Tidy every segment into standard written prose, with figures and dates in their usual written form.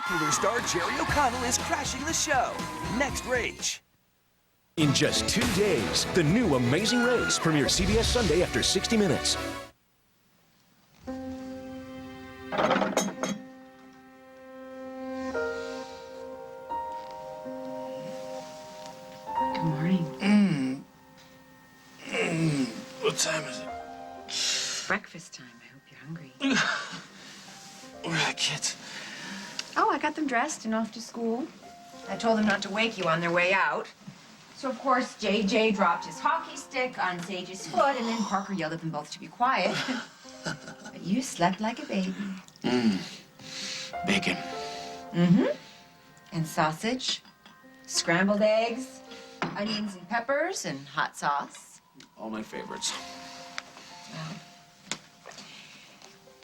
Popular star Jerry O'Connell is crashing the show. Next Rage. In just 2 days, the new Amazing Race premieres CBS Sunday after 60 minutes. Good morning. What time is it? Breakfast time. I hope you're hungry. Where are the kids? Oh, I got them dressed and off to school. I told them not to wake you on their way out. So, of course, JJ dropped his hockey stick on Sage's foot, and then Parker yelled at them both to be quiet. But you slept like a baby. Bacon. Mm-hmm. And sausage, scrambled eggs, onions and peppers, and hot sauce. All my favorites. Well,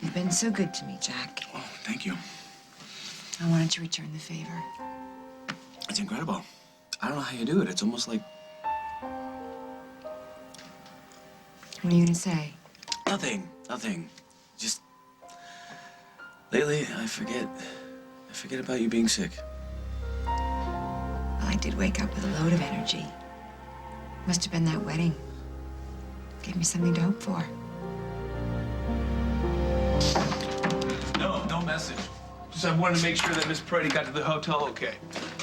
you've been so good to me, Jack. Oh, thank you. I wanted to return the favor. It's incredible. I don't know how you do it. It's almost like... What are you gonna say? Nothing. Just... Lately, I forget about you being sick. Well, I did wake up with a load of energy. Must have been that wedding. Gave me something to hope for. No message. Just I wanted to make sure that Miss Peretti got to the hotel okay.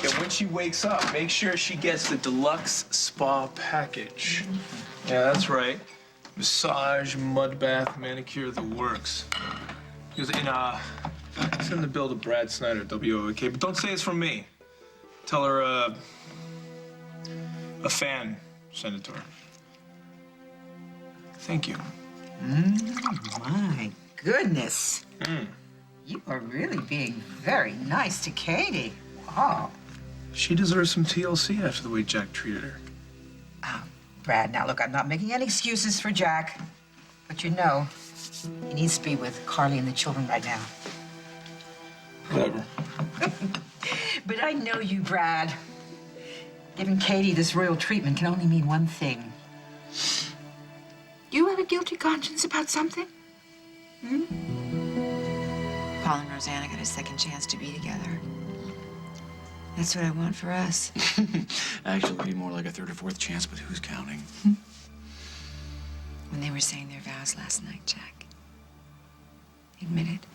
And when she wakes up, make sure she gets the deluxe spa package. Yeah, that's right. Massage, mud bath, manicure, the works. Because send the bill to Brad Snyder, WOK. But don't say it's from me. Tell her a fan sent it to her. Thank you. My goodness. You are really being very nice to Katie. Wow. She deserves some TLC after the way Jack treated her. Brad, now look, I'm not making any excuses for Jack, but you know, he needs to be with Carly and the children right now. Whatever. But I know you, Brad. Giving Katie this royal treatment can only mean one thing. You have a guilty conscience about something? Paul and Rosanna got a second chance to be together. That's what I want for us. Actually, it'd be more like a third or fourth chance, but who's counting? When they were saying their vows last night, Jack, admit it.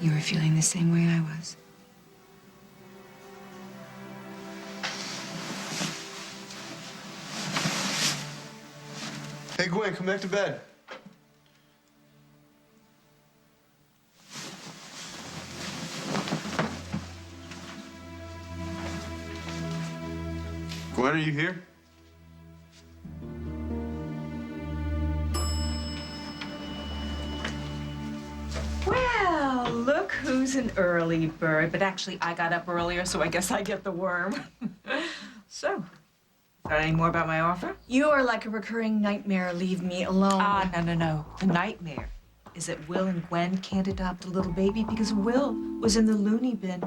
You were feeling the same way I was. Hey, Gwen, come back to bed. Gwen, are you here? Well, look who's an early bird. But actually, I got up earlier, so I guess I get the worm. So, got any more about my offer? You are like a recurring nightmare. Leave me alone. No. The nightmare is that Will and Gwen can't adopt a little baby because Will was in the loony bin.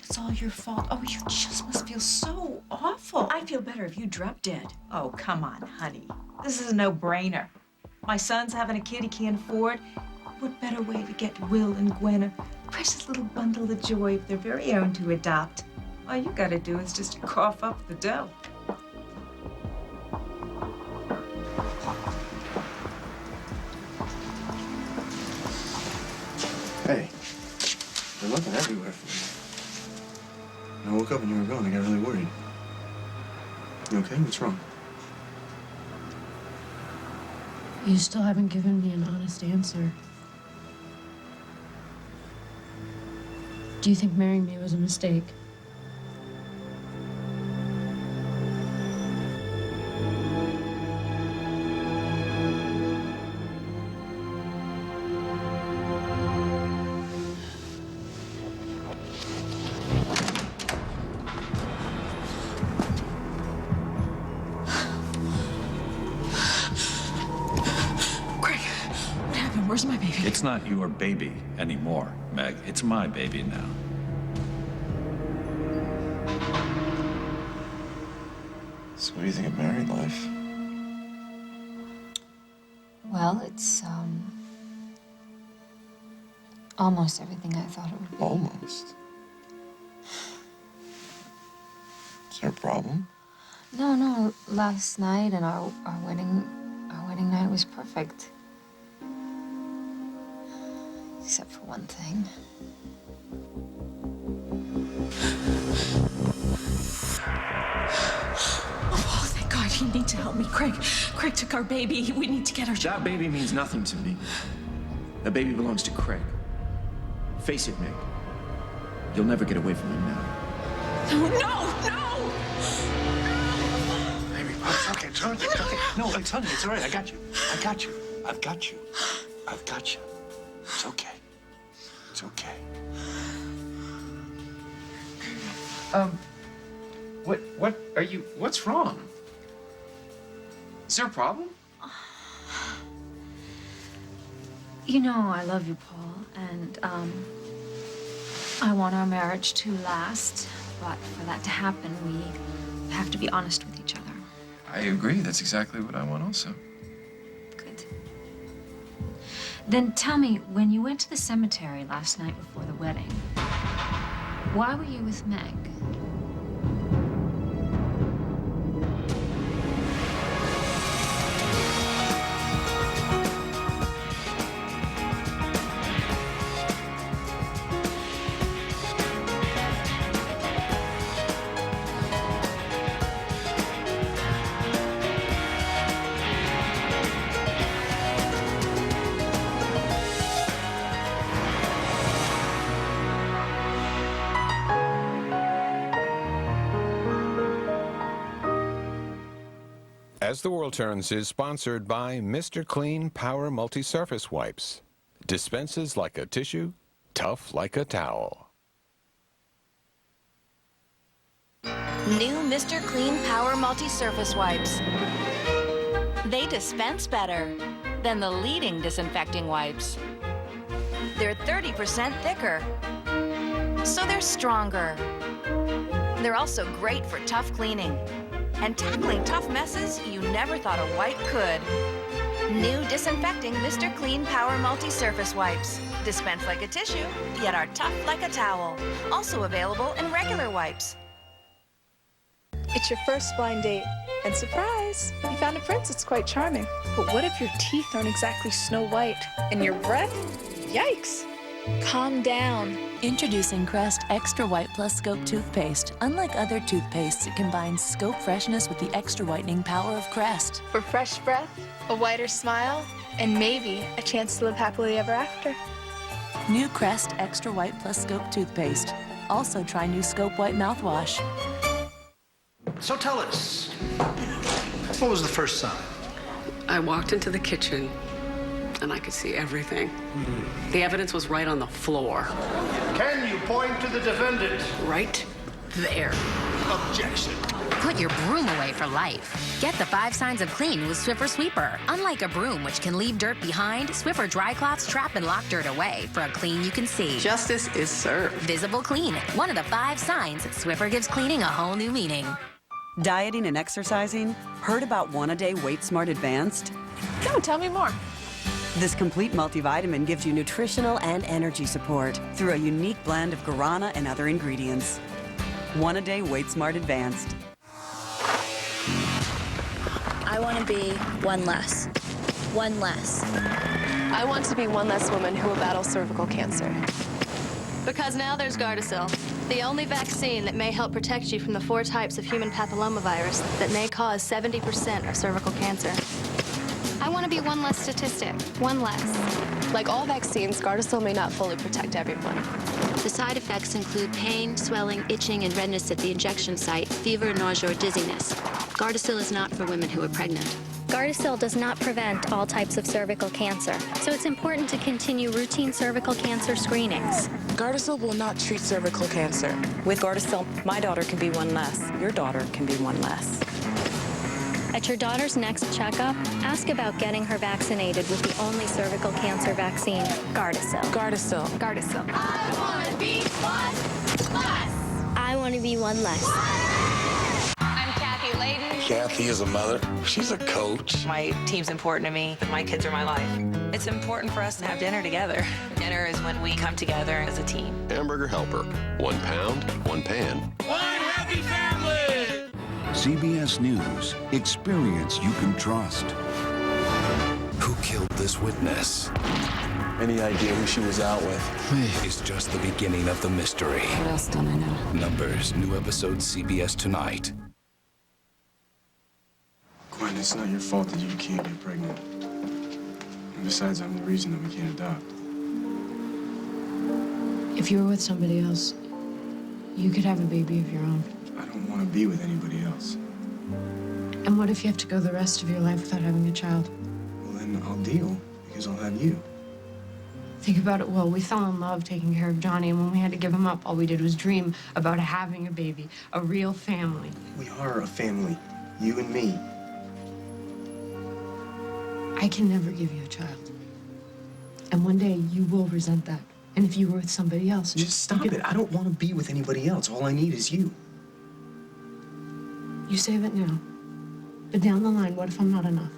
It's all your fault. Oh, you just must feel so awful. I feel better if you drop dead. Oh, come on, honey. This is a no-brainer. My son's having a kid he can't afford. What better way to get Will and Gwen a precious little bundle of joy of their very own to adopt? All you gotta do is just cough up the dough. Hey, they're looking everywhere for you. I woke up and you were gone. I got really worried. You okay? What's wrong? You still haven't given me an honest answer. Do you think marrying me was a mistake? Where's my baby? It's not your baby anymore, Meg. It's my baby now. So what do you think of married life? Well, it's, almost everything I thought it would be. Almost. Is there a problem? No. Last night and our wedding night was perfect. Except for one thing. Oh, thank God. You need to help me. Craig took our baby. We need to get her. That baby means nothing to me. That baby belongs to Craig. Face it, Meg. You'll never get away from him now. No! Baby, it's okay. It's okay. No, it's honey. It's all right. I got you. I've got you. It's okay. It's okay. What are you, what's wrong? Is there a problem? You know I love you, Paul, and I want our marriage to last, but for that to happen, we have to be honest with each other. I agree. That's exactly what I want also. Good. Then tell me, when you went to the cemetery last night before the wedding, why were you with Meg? As the World Turns is sponsored by Mr. Clean Power Multi-Surface Wipes. Dispenses like a tissue, tough like a towel. New Mr. Clean Power Multi-Surface Wipes. They dispense better than the leading disinfecting wipes. They're 30% thicker, so they're stronger. They're also great for tough cleaning and tackling tough messes you never thought a wipe could. New disinfecting Mr. Clean Power Multi-Surface Wipes. Dispense like a tissue, yet are tough like a towel. Also available in regular wipes. It's your first blind date, and surprise, you found a prince that's quite charming. But what if your teeth aren't exactly Snow White, and your breath? Yikes! Calm down. Introducing Crest Extra White Plus Scope Toothpaste. Unlike other toothpastes, it combines scope freshness with the extra whitening power of Crest. For fresh breath, a whiter smile, and maybe a chance to live happily ever after. New Crest Extra White Plus Scope Toothpaste. Also try new Scope White Mouthwash. So tell us, what was the first sign? I walked into the kitchen and I could see everything. The evidence was right on the floor. Can you point to the defendant? Right there. Objection. Put your broom away for life. Get the 5 signs of clean with Swiffer Sweeper. Unlike a broom, which can leave dirt behind, Swiffer dry cloths trap and lock dirt away for a clean you can see. Justice is served. Visible clean. One of the 5 signs Swiffer gives cleaning a whole new meaning. Dieting and exercising? Heard about One-A-Day Weight Smart Advanced? No, tell me more. This complete multivitamin gives you nutritional and energy support through a unique blend of guarana and other ingredients. One-A-Day Weight Smart Advanced. I want to be one less. One less. I want to be one less woman who will battle cervical cancer. Because now there's Gardasil, the only vaccine that may help protect you from the 4 types of human papillomavirus that may cause 70% of cervical cancer. I want to be one less statistic, one less. Like all vaccines, Gardasil may not fully protect everyone. The side effects include pain, swelling, itching, and redness at the injection site, fever, nausea, or dizziness. Gardasil is not for women who are pregnant. Gardasil does not prevent all types of cervical cancer, so it's important to continue routine cervical cancer screenings. Gardasil will not treat cervical cancer. With Gardasil, my daughter can be one less. Your daughter can be one less. At your daughter's next checkup, ask about getting her vaccinated with the only cervical cancer vaccine, Gardasil. Gardasil. Gardasil. I want to be one less. I want to be one less. I'm Kathy Layden. Kathy is a mother. She's a coach. My team's important to me. My kids are my life. It's important for us to have dinner together. Dinner is when we come together as a team. Hamburger Helper. 1 pound, 1 pan. One happy family! CBS News. Experience you can trust. Who killed this witness? Any idea who she was out with? It's just the beginning of the mystery. What else don't I know? Numbers. New episode CBS tonight. Gwen, it's not your fault that you can't get pregnant. And besides, I'm the reason that we can't adopt. If you were with somebody else, you could have a baby of your own. I don't want to be with anybody else. And what if you have to go the rest of your life without having a child? Well, then I'll deal, because I'll have you. Think about it, Will. We fell in love taking care of Johnny, and when we had to give him up, all we did was dream about having a baby, a real family. We are a family, you and me. I can never give you a child. And one day you will resent that. And if you were with somebody else... Just stop it. I don't want to be with anybody else. All I need is you. You save it now. But down the line, what if I'm not enough?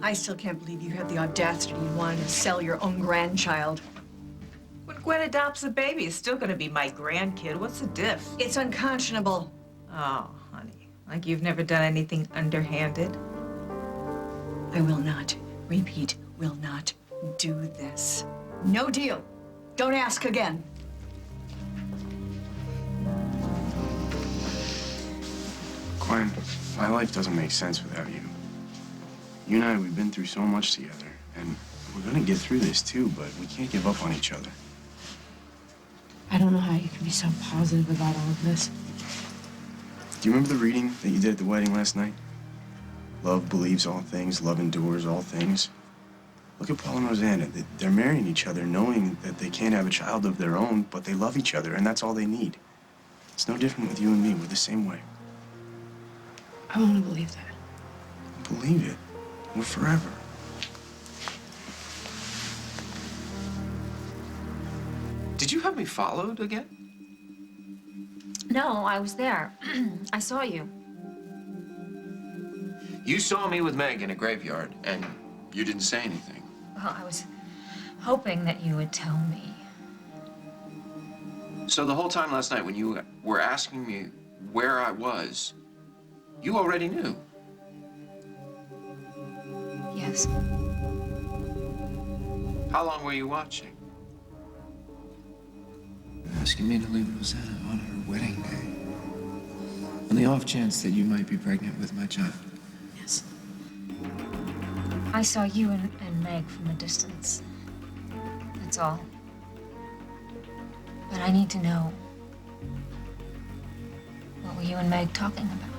I still can't believe you have the audacity to want to sell your own grandchild. When Gwen adopts a baby, it's still going to be my grandkid. What's the diff? It's unconscionable. Oh, honey, like you've never done anything underhanded. I will not, repeat, will not do this. No deal. Don't ask again. Gwen, my life doesn't make sense without you. You and I, we've been through so much together, and we're gonna get through this too, but we can't give up on each other. I don't know how you can be so positive about all of this. Do you remember the reading that you did at the wedding last night? Love believes all things, love endures all things. Look at Paul and Rosanna. They're marrying each other knowing that they can't have a child of their own, but they love each other, and that's all they need. It's no different with you and me. We're the same way. I want to believe that. Believe it. We're forever. Did you have me followed again? No, I was there. I saw you. You saw me with Meg in a graveyard, and you didn't say anything. Well, I was hoping that you would tell me. So the whole time last night when you were asking me where I was, you already knew. Yes. How long were you watching? Asking me to leave Rosanna on her wedding day. On the off chance that you might be pregnant with my child. Yes. I saw you and Meg from a distance. That's all. But I need to know. What were you and Meg talking about?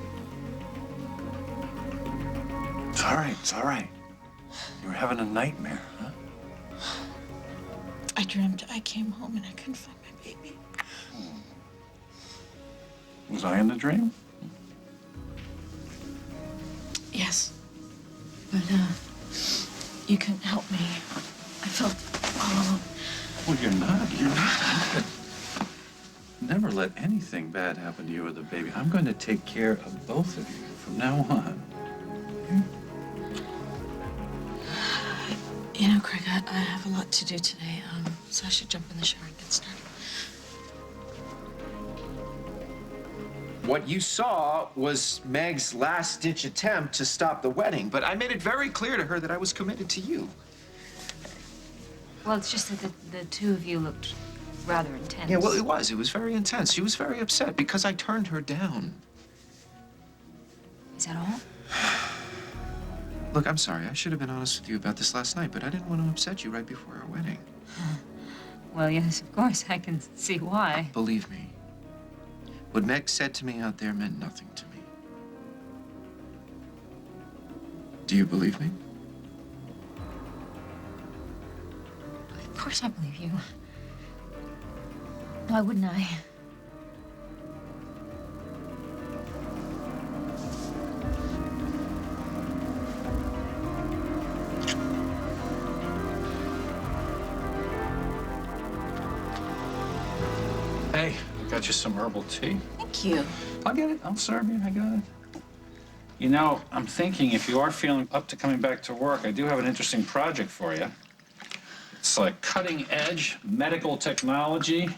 It's all right, it's all right. You were having a nightmare, huh? I dreamt I came home and I couldn't find my baby. Was I in the dream? Yes. But, you couldn't help me. I felt all alone. Well, you're not. Never let anything bad happen to you or the baby. I'm going to take care of both of you from now on. You know, Craig, I have a lot to do today, so I should jump in the shower and get started. What you saw was Meg's last-ditch attempt to stop the wedding, but I made it very clear to her that I was committed to you. Well, it's just that the two of you looked rather intense. Yeah, well, it was. It was very intense. She was very upset because I turned her down. Is that all? Look, I'm sorry. I should have been honest with you about this last night, but I didn't want to upset you right before our wedding. Well, yes, of course. I can see why. Believe me, what Meg said to me out there meant nothing to me. Do you believe me? Of course I believe you. Why wouldn't I? Hey, I got you some herbal tea. Thank you. I'll get it. I'll serve you. I got it. You know, I'm thinking if you are feeling up to coming back to work, I do have an interesting project for you. It's like cutting-edge medical technology.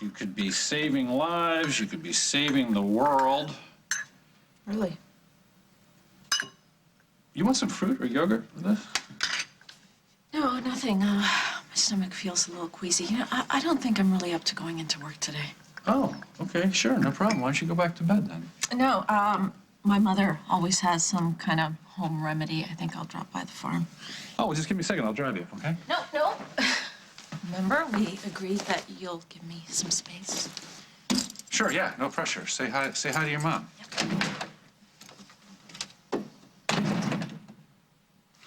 You could be saving lives. You could be saving the world. Really? You want some fruit or yogurt with this? No, nothing. My stomach feels a little queasy. You know, I don't think I'm really up to going into work today. Oh, okay, sure, no problem. Why don't you go back to bed then? No, my mother always has some kind of home remedy. I think I'll drop by the farm. Oh, well, just give me a second. I'll drive you, okay? No. Remember, we agreed that you'll give me some space. Sure, yeah, no pressure. Say hi to your mom.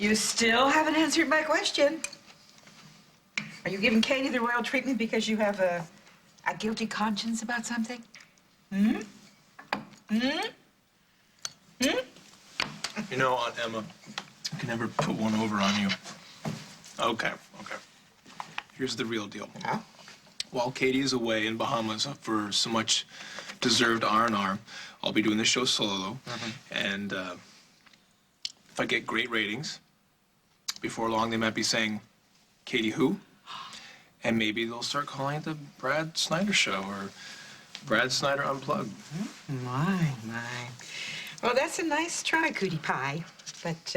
You still haven't answered my question. Are you giving Katie the royal treatment because you have a guilty conscience about something? Hmm? You know, Aunt Emma, I can never put one over on you. Okay. Here's the real deal. Yeah? While Katie is away in Bahamas for so much deserved R&R, I'll be doing this show solo. And if I get great ratings, before long they might be saying, Katie who? And maybe they'll start calling it the Brad Snyder Show or Brad Snyder Unplugged. My. Well, that's a nice try, Cootie Pie. But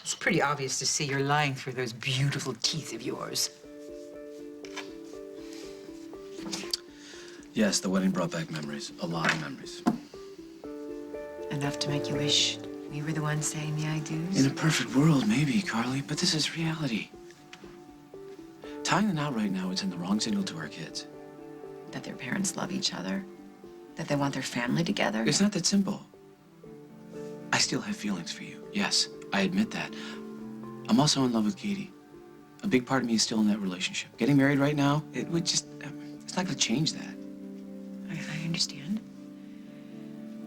it's pretty obvious to see you're lying through those beautiful teeth of yours. Yes, the wedding brought back memories. A lot of memories. Enough to make you wish we were the ones saying the I do's? In a perfect world, maybe, Carly, but this is reality. Tying the knot right now would send the wrong signal to our kids. That their parents love each other? That they want their family together? It's not that simple. I still have feelings for you. Yes, I admit that. I'm also in love with Katie. A big part of me is still in that relationship. Getting married right now, it would just, it's not gonna change that. I understand.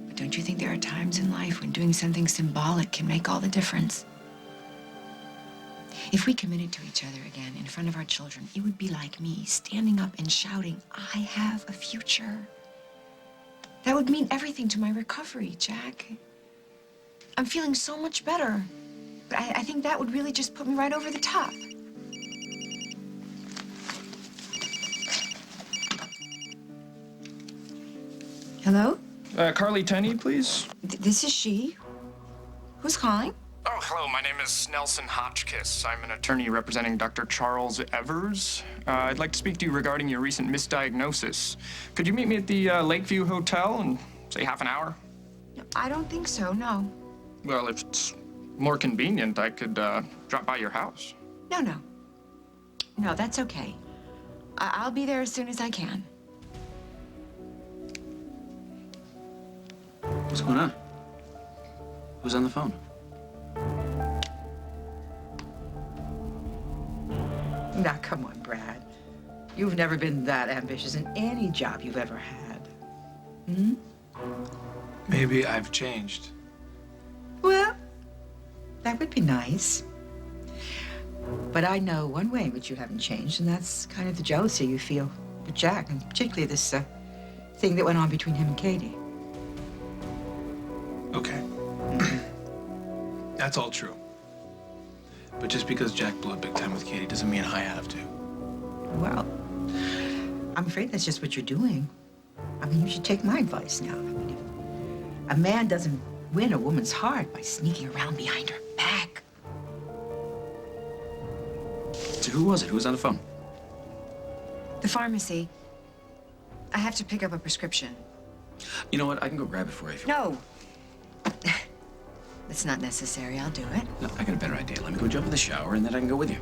But don't you think there are times in life when doing something symbolic can make all the difference? If we committed to each other again in front of our children, it would be like me standing up and shouting, I have a future. That would mean everything to my recovery, Jack. I'm feeling so much better. But I think that would really just put me right over the top. Hello? Carly Tenney, please. This is she. Who's calling? Oh, hello. My name is Nelson Hotchkiss. I'm an attorney representing Dr. Charles Evers. I'd like to speak to you regarding your recent misdiagnosis. Could you meet me at the Lakeview Hotel in, say, half an hour? I don't think so, no. Well, if it's more convenient, I could drop by your house. No. No, that's okay. I'll be there as soon as I can. What's going on? Who's on the phone? Now, come on, Brad. You've never been that ambitious in any job you've ever had. Hmm? Maybe I've changed. Well, that would be nice. But I know one way in which you haven't changed, and that's kind of the jealousy you feel for Jack, and particularly this thing that went on between him and Katie. Okay. That's all true. But just because Jack blew it big time with Katie doesn't mean I have to. Well, I'm afraid that's just what you're doing. I mean, you should take my advice now. I mean, if a man doesn't win a woman's heart by sneaking around behind her back. So who was it? Who was on the phone? The pharmacy. I have to pick up a prescription. You know what? I can go grab it for you if you want. No. It's not necessary. I'll do it. No, I got a better idea. Let me go jump in the shower, and then I can go with you.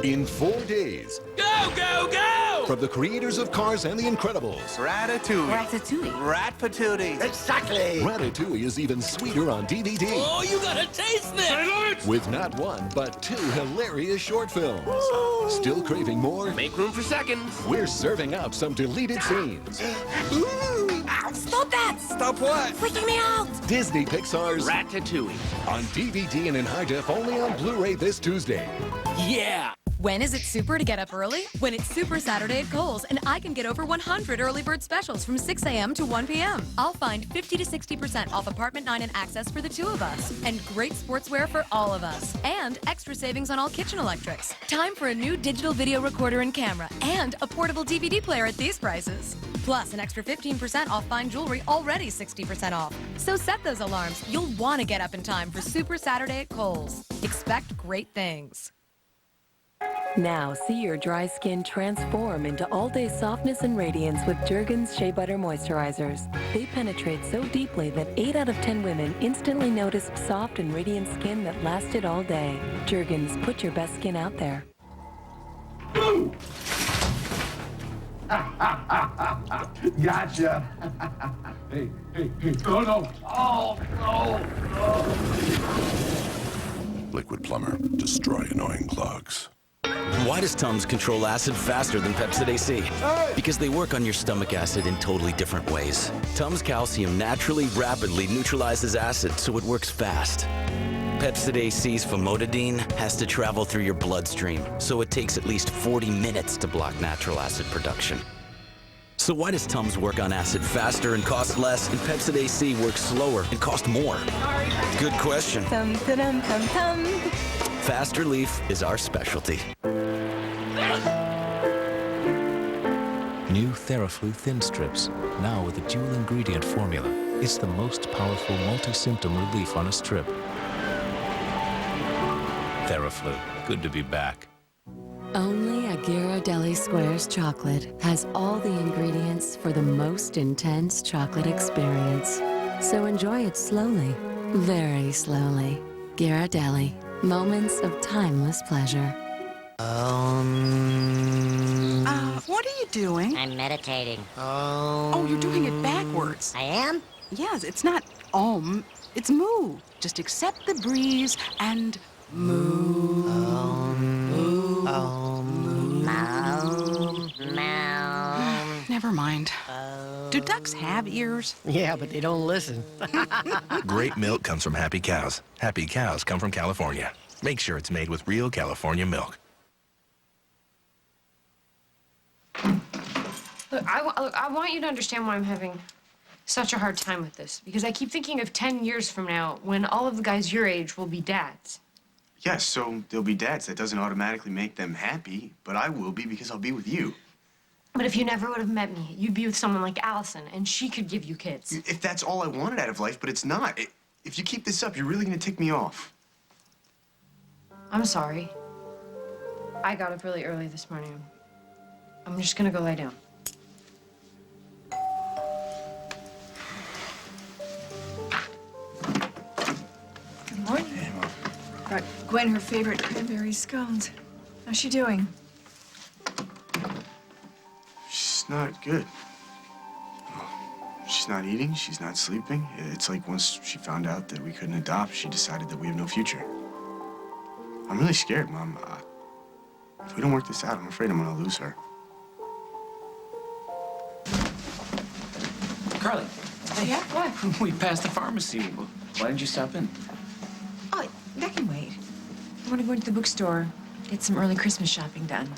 In 4 days. Go, go, go! From the creators of Cars and the Incredibles. Ratatouille. Ratatouille. Rat-patootie. Exactly. Ratatouille is even sweeter on DVD. Oh, you gotta taste this! With not one, but 2 hilarious short films. Woo! Still craving more? Make room for seconds. We're serving up some deleted scenes. Stop that! Stop what? Freaking me out! Disney Pixar's Ratatouille. On DVD and in high def only on Blu-ray this Tuesday. Yeah! When is it super to get up early? When it's Super Saturday at Kohl's, and I can get over 100 early bird specials from 6 a.m. to 1 p.m. I'll find 50 to 60% off Apartment 9 and Access for the two of us, and great sportswear for all of us, and extra savings on all kitchen electrics. Time for a new digital video recorder and camera, and a portable DVD player at these prices. Plus, an extra 15% off fine jewelry, already 60% off. So set those alarms. You'll want to get up in time for Super Saturday at Kohl's. Expect great things. Now see your dry skin transform into all-day softness and radiance with Jergens Shea Butter Moisturizers. They penetrate so deeply that 8 out of 10 women instantly noticed soft and radiant skin that lasted all day. Jergens, put your best skin out there. Gotcha. Hey. No, no. Oh, no. Liquid Plumber. Destroy annoying clogs. Why does Tums control acid faster than Pepcid AC? Because they work on your stomach acid in totally different ways. Tums Calcium naturally, rapidly neutralizes acid, so it works fast. Pepcid AC's famotidine has to travel through your bloodstream, so it takes at least 40 minutes to block natural acid production. So why does Tums work on acid faster and cost less, and Pepcid AC works slower and cost more? Good question. Fast relief is our specialty. New TheraFlu Thin Strips, now with a dual ingredient formula. It's the most powerful multi-symptom relief on a strip. TheraFlu, good to be back. Only a Ghirardelli Squares chocolate has all the ingredients for the most intense chocolate experience. So enjoy it slowly, very slowly. Ghirardelli, moments of timeless pleasure. What are you doing? I'm meditating. Oh, you're doing it backwards. I am? Yes, it's not it's moo. Just accept the breeze and moo. Never mind. Do ducks have ears? Yeah, but they don't listen. Great milk comes from happy cows. Happy cows come from California. Make sure it's made with real California milk. Look, I want you to understand why I'm having such a hard time with this. Because I keep thinking of 10 years from now when all of the guys your age will be dads. Yes, so they'll be dads. That doesn't automatically make them happy, but I will be because I'll be with you. But if you never would have met me, you'd be with someone like Allison, and she could give you kids. If that's all I wanted out of life, but it's not. If you keep this up, you're really gonna tick me off. I'm sorry. I got up really early this morning. I'm just gonna go lie down. Good morning. Brought Gwen her favorite cranberry scones. How's she doing? She's not good. She's not eating, she's not sleeping. It's like once she found out that we couldn't adopt, she decided that we have no future. I'm really scared, Mom. If we don't work this out, I'm afraid I'm gonna lose her. Carly. Hey, yeah? What? We passed the pharmacy. Why didn't you stop in? Oh, that can wait. I want to go into the bookstore, get some early Christmas shopping done.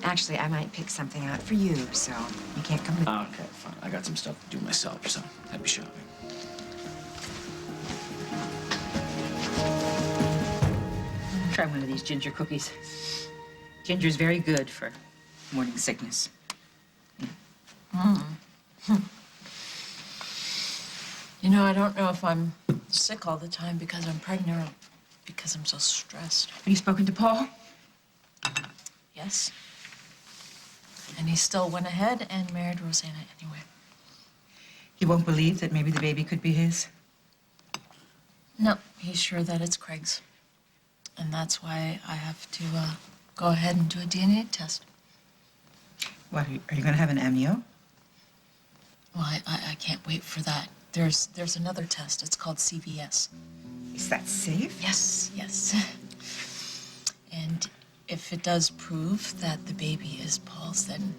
Actually, I might pick something out for you, so you can't come with me. Okay, fine. I got some stuff to do myself, so happy shopping. Try one of these ginger cookies. Ginger's very good for morning sickness. You know, I don't know if I'm sick all the time because I'm pregnant or because I'm so stressed. Have you spoken to Paul? Yes. And he still went ahead and married Rosanna anyway. He won't believe that maybe the baby could be his? No, he's sure that it's Craig's. And that's why I have to go ahead and do a DNA test. What, are you going to have an amnio? Well, I can't wait for that. There's another test. It's called CVS. Is that safe? Yes, yes. And if it does prove that the baby is Paul's, then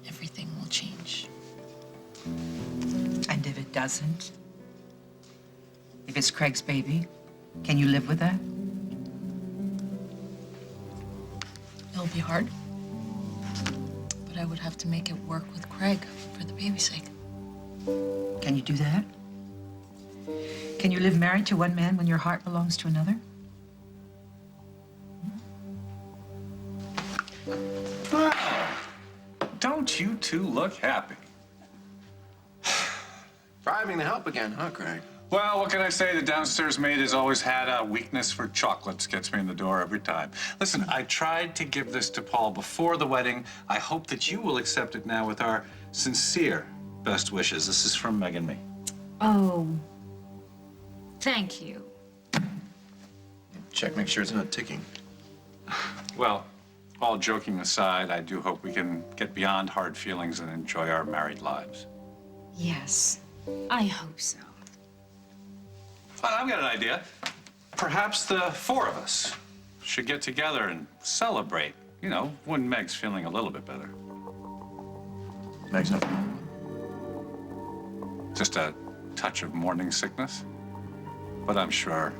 everything will change. And if it doesn't? If it's Craig's baby, can you live with that? He'll It'll be hard. But I would have to make it work with Craig for the baby's sake. Can you do that? Can you live married to one man when your heart belongs to another? Don't you two look happy? Bribing to help again, huh, Craig? Well, what can I say? The downstairs maid has always had a weakness for chocolates. Gets me in the door every time. Listen, I tried to give this to Paul before the wedding. I hope that you will accept it now with our sincere best wishes. This is from Meg and me. Oh, thank you. Check, make sure it's not ticking. Well, all joking aside, I do hope we can get beyond hard feelings and enjoy our married lives. Yes, I hope so. Well, I've got an idea. Perhaps the four of us should get together and celebrate, you know, when Meg's feeling a little bit better. Meg's not. Just a touch of morning sickness. But I'm sure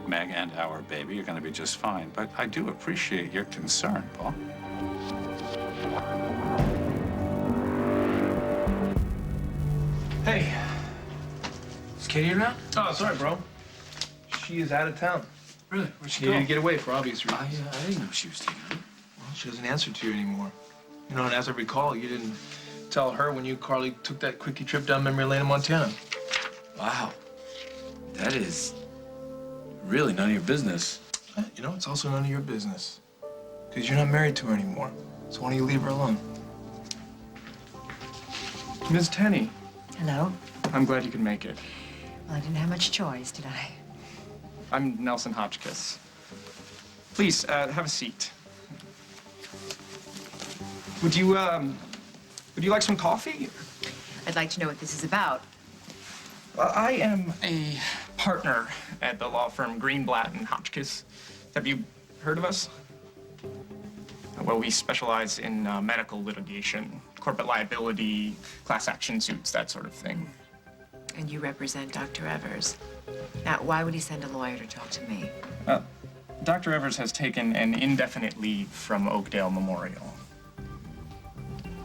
Meg and our baby are going to be just fine. But I do appreciate your concern, Paul. Hey, is Katie around? Oh, sorry, bro. She is out of town. Really? Where'd she She needed go? to get away for obvious reasons. I didn't know she was taking it. Well, she doesn't answer to you anymore. You know, and as I recall, you didn't tell her when you, Carly, took that quickie trip down memory lane in Montana. Wow. That is really none of your business. You know, it's also none of your business. Because you're not married to her anymore. So why don't you leave her alone? Ms. Tenney, Hello? I'm glad you could make it. Well, I didn't have much choice, did I? I'm Nelson Hotchkiss. Please, have a seat. Would you like some coffee? I'd like to know what this is about. I am a partner at the law firm Greenblatt and Hotchkiss. Have you heard of us? Well, we specialize in medical litigation, corporate liability, class action suits, that sort of thing. And you represent Dr. Evers. Now, why would he send a lawyer to talk to me? Dr. Evers has taken an indefinite leave from Oakdale Memorial.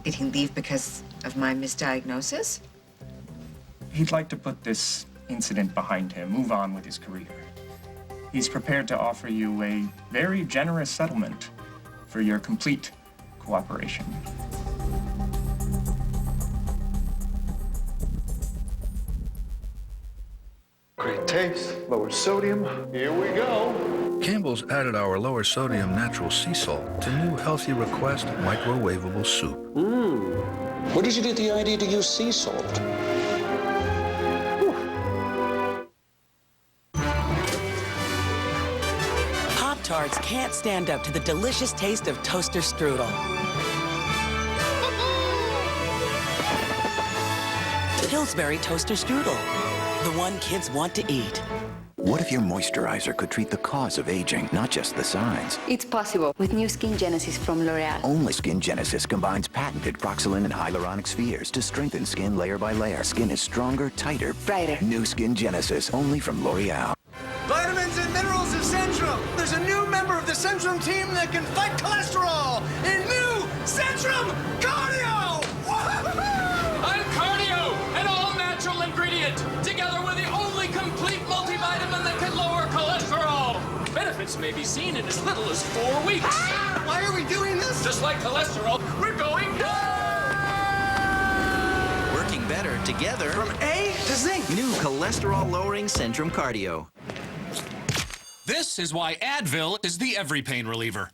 Did he leave because of my misdiagnosis? He'd like to put this incident behind him, move on with his career. He's prepared to offer you a very generous settlement for your complete cooperation. Great taste, lower sodium. Here we go. Campbell's added our lower sodium natural sea salt to new Healthy Request microwavable soup. Where did you get the idea to use sea salt? Pop-Tarts can't stand up to the delicious taste of toaster strudel. Pillsbury toaster strudel, the one kids want to eat. What if your moisturizer could treat the cause of aging, not just the signs? It's possible with new Skin Genesis from L'Oreal. Only Skin Genesis combines patented Proxylin and hyaluronic spheres to strengthen skin layer by layer. Skin is stronger, tighter, brighter. New Skin Genesis, only from L'Oreal. Vitamins and minerals of Centrum. There's a new member of the Centrum team that can fight cholesterol in new Centrum Cardio. I'm Cardio, an all-natural ingredient, together with the only complete multivitamin that can lower cholesterol. Benefits may be seen in as little as 4 weeks. Why are we doing this? Just like cholesterol, we're going Working better together. From A to Zinc. New cholesterol-lowering Centrum Cardio. This is why Advil is the every pain reliever.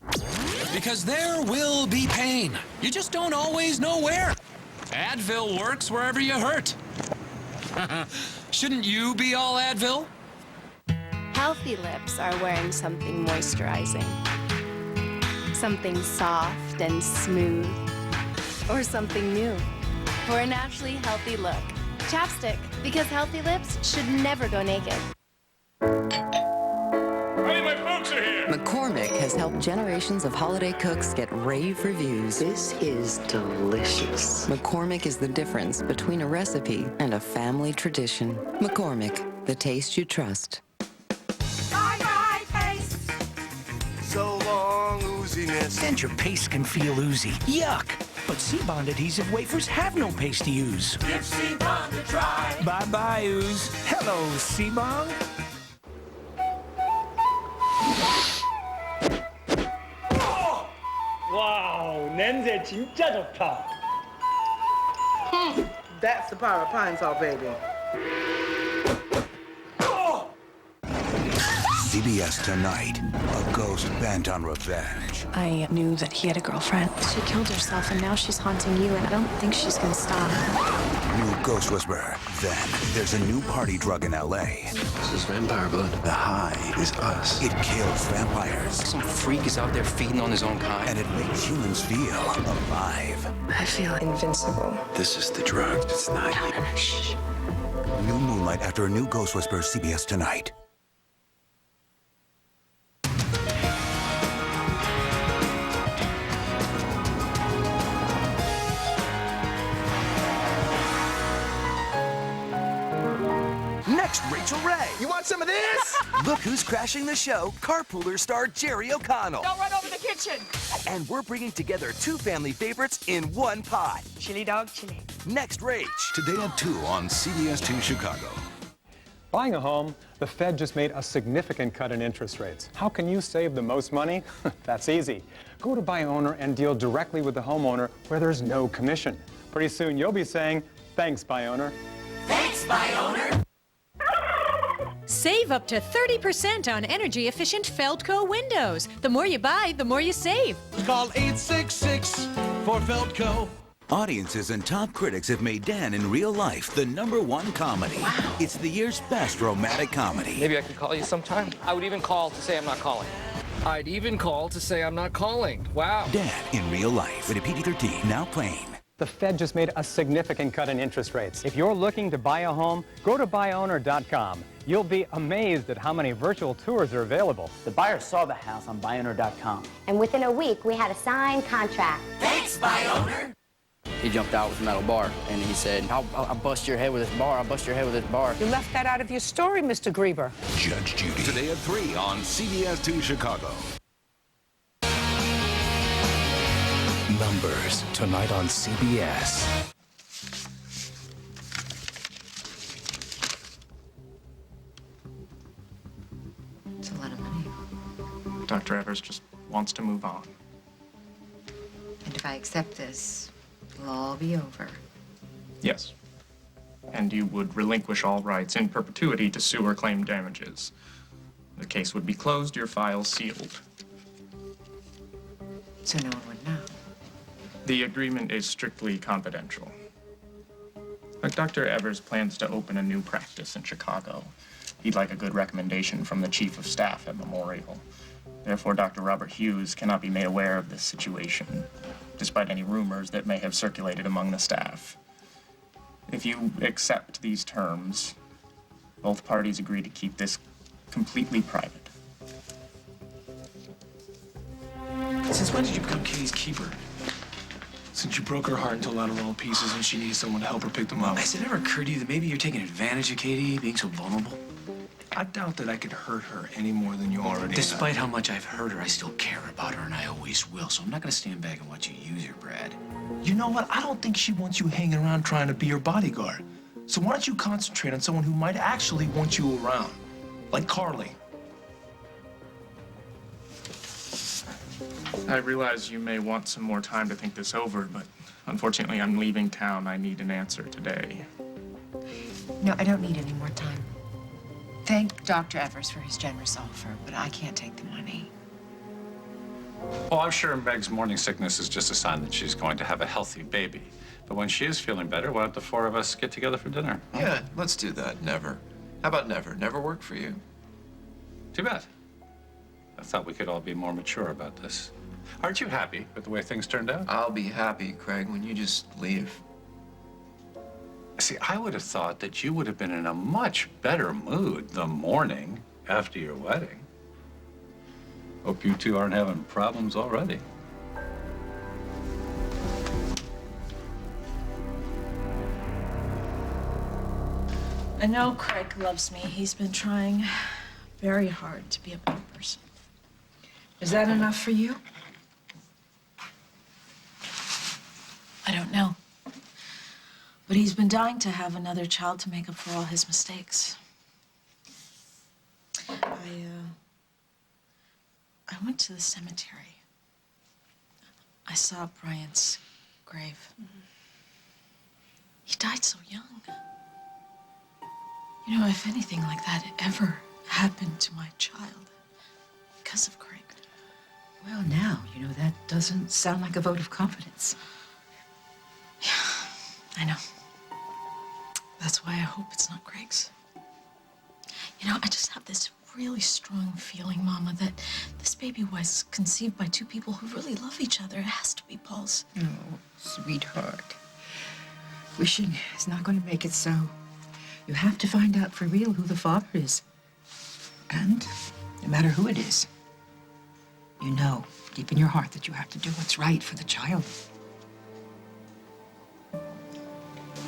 Because there will be pain. You just don't always know where. Advil works wherever you hurt. Shouldn't you be all Advil? Healthy lips are wearing something moisturizing. Something soft and smooth. Or something new. For a naturally healthy look. Chapstick, because healthy lips should never go naked. Hey, my folks are here! McCormick has helped generations of holiday cooks get rave reviews. This is delicious. McCormick is the difference between a recipe and a family tradition. McCormick, the taste you trust. So long, ooziness. Centrum paste can feel oozy. Yuck! But C-Bond adhesive wafers have no paste to use. Give C-Bond a try. Bye-bye, ooze. Hello, C-Bond. 와우, 냄새 진짜 좋다. That's the power of pine tar, baby. CBS Tonight, a ghost bent on revenge. I knew that he had a girlfriend. She killed herself, and now she's haunting you, and I don't think she's gonna stop. New Ghost Whisperer. Then there's a new party drug in LA. This is vampire blood. The high is us. It kills vampires. Some freak is out there feeding on his own kind. And it makes humans feel alive. I feel invincible. This is the drug. It's not you. Shh. New Moonlight after a new Ghost Whisperer, CBS Tonight. Next, Rachel Ray. You want some of this? Look who's crashing the show, Carpooler star Jerry O'Connell. Don't run over the kitchen. And we're bringing together two family favorites in one pot. Chili dog chili. Next, Rach. Today at 2 on CBS 2 Chicago. Buying a home, the Fed just made a significant cut in interest rates. How can you save the most money? That's easy. Go to Buy Owner and deal directly with the homeowner where there's no commission. Pretty soon you'll be saying, thanks, Buy Owner. Thanks, Buy Owner. Save up to 30% on energy-efficient Feldco windows. The more you buy, the more you save. Call 866 for Feldco. Audiences and top critics have made Dan in real life the #1 comedy. Wow. It's the year's best romantic comedy. Maybe I could call you sometime. I would even call to say I'm not calling. I'd even call to say I'm not calling. Wow. Dan in real life. Rated PG-13. Now playing. The Fed just made a significant cut in interest rates. If you're looking to buy a home, go to buyowner.com. You'll be amazed at how many virtual tours are available. The buyer saw the house on buyowner.com. And within a week, we had a signed contract. Thanks, Buy Owner. He jumped out with a metal bar, and he said, I'll bust your head with this bar. I'll bust your head with this bar. You left that out of your story, Mr. Grieber. Judge Judy. Today at 3 on CBS 2 Chicago. Numbers, tonight on CBS. It's a lot of money. Dr. Evers just wants to move on. And if I accept this, it'll all be over. Yes. And you would relinquish all rights in perpetuity to sue or claim damages. The case would be closed, your files sealed. So no one would know. The agreement is strictly confidential. Like Dr. Evers plans to open a new practice in Chicago. He'd like a good recommendation from the chief of staff at Memorial. Therefore, Dr. Robert Hughes cannot be made aware of this situation, despite any rumors that may have circulated among the staff. If you accept these terms, both parties agree to keep this completely private. Since when did you become Kitty's keeper? Since you broke her heart into a lot of little pieces and she needed someone to help her pick them up. Has it ever occurred to you that maybe you're taking advantage of Katie being so vulnerable? I doubt that I could hurt her any more than you already Despite how much I've hurt her, I still care about her, and I always will. So I'm not going to stand back and watch you use her, Brad. You know what? I don't think she wants you hanging around trying to be her bodyguard. So why don't you concentrate on someone who might actually want you around? Like Carly. I realize you may want some more time to think this over, but unfortunately I'm leaving town. I need an answer today. No, I don't need any more time. Thank Dr. Evers for his generous offer, but I can't take the money. Well, I'm sure Meg's morning sickness is just a sign that she's going to have a healthy baby. But when she is feeling better, why don't the four of us get together for dinner? Yeah, let's do that. Never. How about never? Never work for you. Too bad. I thought we could all be more mature about this. Aren't you happy with the way things turned out? I'll be happy, Craig, when you just leave. See, I would have thought that you would have been in a much better mood the morning after your wedding. Hope you two aren't having problems already. I know Craig loves me. He's been trying very hard to be a better person. Is that enough for you? I don't know. But he's been dying to have another child to make up for all his mistakes. I went to the cemetery. I saw Brian's grave. He died so young. You know, if anything like that ever happened to my child, because of Craig. Well, now, you know, that doesn't sound like a vote of confidence. Yeah, I know. That's why I hope it's not Craig's. You know, I just have this really strong feeling, Mama, that this baby was conceived by two people who really love each other. It has to be Paul's. Oh, sweetheart. Wishing is not going to make it so. You have to find out for real who the father is. And no matter who it is, you know deep in your heart that you have to do what's right for the child.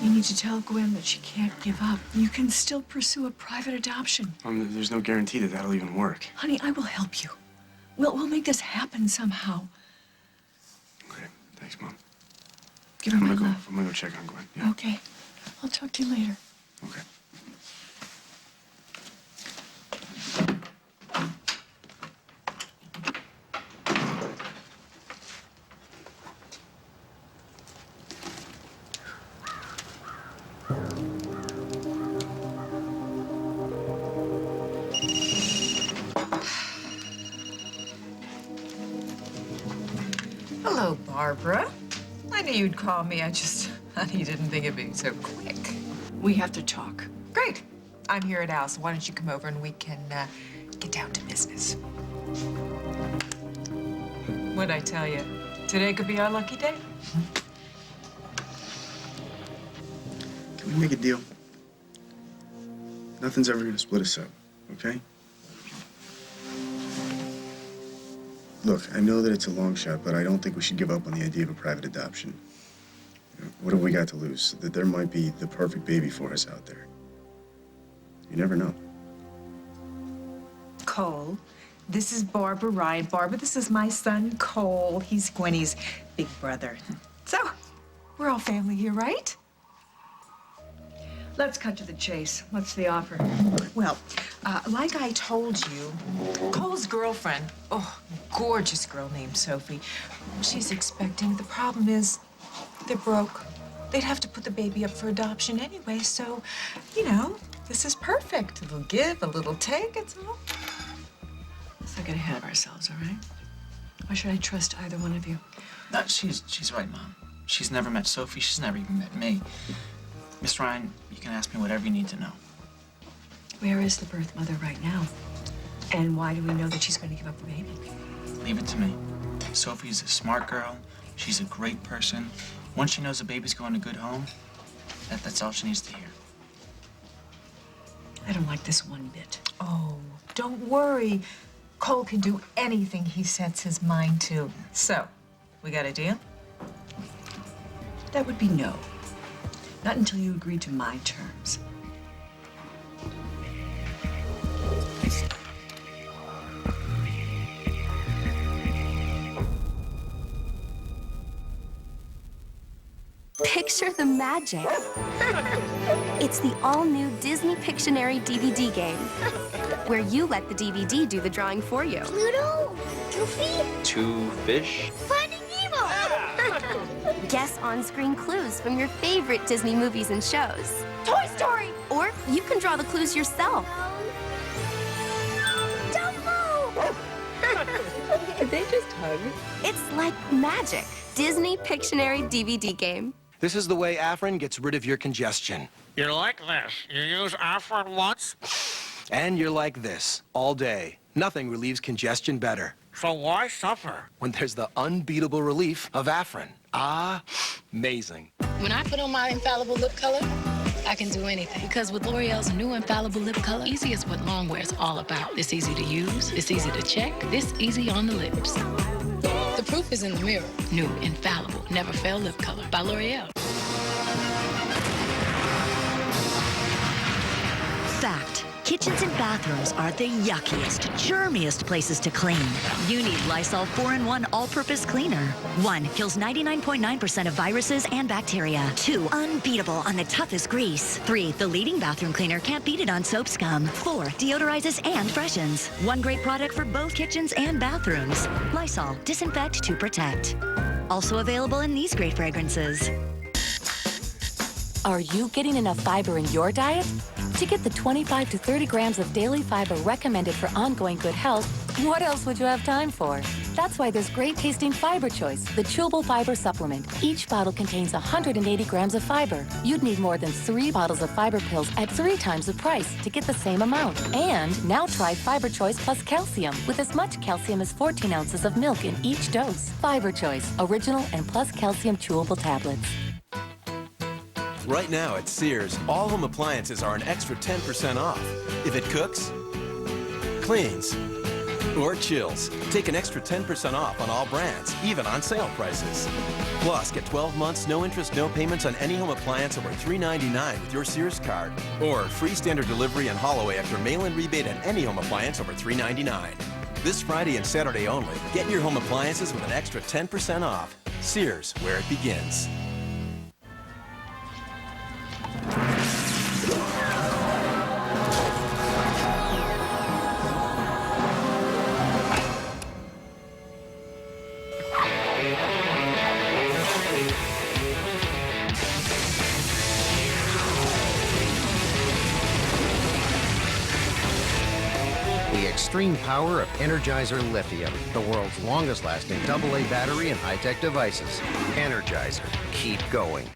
You need to tell Gwen that she can't give up. You can still pursue a private adoption. There's no guarantee that that'll even work. Honey, I will help you. We'll make this happen somehow. Okay, thanks, Mom. Give her my love. I'm gonna go check on Gwen. Yeah. Okay. I'll talk to you later. Okay. Hello, Barbara. I knew you'd call me. Honey, didn't think it'd be so quick. We have to talk. Great. I'm here at Al, so why don't you come over and we can get down to business. What'd I tell you? Today could be our lucky day. Can we make a deal? Nothing's ever gonna split us up, okay? Look, I know that it's a long shot, but I don't think we should give up on the idea of a private adoption. You know, what have we got to lose? That there might be the perfect baby for us out there. You never know. Cole, this is Barbara Ryan. Barbara, this is my son, Cole. He's Gwenny's big brother. So, we're all family here, right? Let's cut to the chase. What's the offer? Well, like I told you, Cole's girlfriend, gorgeous girl named Sophie, she's expecting. The problem is, they're broke. They'd have to put the baby up for adoption anyway, so, you know, this is perfect. A little give, a little take, it's all. Let's not get ahead of ourselves, all right? Why should I trust either one of you? No, she's right, Mom. She's never met Sophie. She's never even met me. Miss Ryan, you can ask me whatever you need to know. Where is the birth mother right now? And why do we know that she's going to give up the baby? Leave it to me. Sophie's a smart girl. She's a great person. Once she knows the baby's going to a good home, that's all she needs to hear. I don't like this one bit. Oh, don't worry. Cole can do anything he sets his mind to. So, we got a deal? That would be no. Not until you agree to my terms. Picture the magic. It's the all-new Disney Pictionary DVD game, where you let the DVD do the drawing for you. Pluto? Goofy? Two fish? Finding Nemo! Guess on-screen clues from your favorite Disney movies and shows. Toy Story! Or you can draw the clues yourself. Dumbo! Did they just hug? It's like magic. Disney Pictionary DVD game. This is the way Afrin gets rid of your congestion. You're like this. You use Afrin once, And you're like this all day. Nothing relieves congestion better. so why suffer? When there's the unbeatable relief of Afrin. Amazing. When I put on my infallible lip color, I can do anything. Because with L'Oreal's new infallible lip color, easy is what longwear is all about. It's easy to use, it's easy to check, it's easy on the lips. The proof is in the mirror. New infallible, never fail lip color by L'Oreal. Fact. Kitchens and bathrooms are the yuckiest, germiest places to clean. You need Lysol 4-in-1 all-purpose cleaner. 1 kills 99.9% of viruses and bacteria. 2 unbeatable on the toughest grease. 3 the leading bathroom cleaner can't beat it on soap scum. 4 deodorizes and freshens. 1 great product for both kitchens and bathrooms. Lysol, disinfect to protect. Also available in these great fragrances. Are you getting enough fiber in your diet? To get the 25 to 30 grams of daily fiber recommended for ongoing good health, what else would you have time for? That's why there's great tasting Fiber Choice, the chewable fiber supplement. Each bottle contains 180 grams of fiber. You'd need more than 3 bottles of fiber pills at 3 times the price to get the same amount. And now try Fiber Choice plus calcium with as much calcium as 14 ounces of milk in each dose. Fiber Choice, original and plus calcium chewable tablets. Right now at Sears, all home appliances are an extra 10% off. If it cooks, cleans, or chills, take an extra 10% off on all brands, even on sale prices. Plus, get 12 months, no interest, no payments on any home appliance over $399 with your Sears card. Or free standard delivery and haul-away after mail-in rebate on any home appliance over $399. This Friday and Saturday only, get your home appliances with an extra 10% off. Sears, where it begins. The extreme power of Energizer Lithium, the world's longest-lasting AA battery and high-tech devices. Energizer, keep going.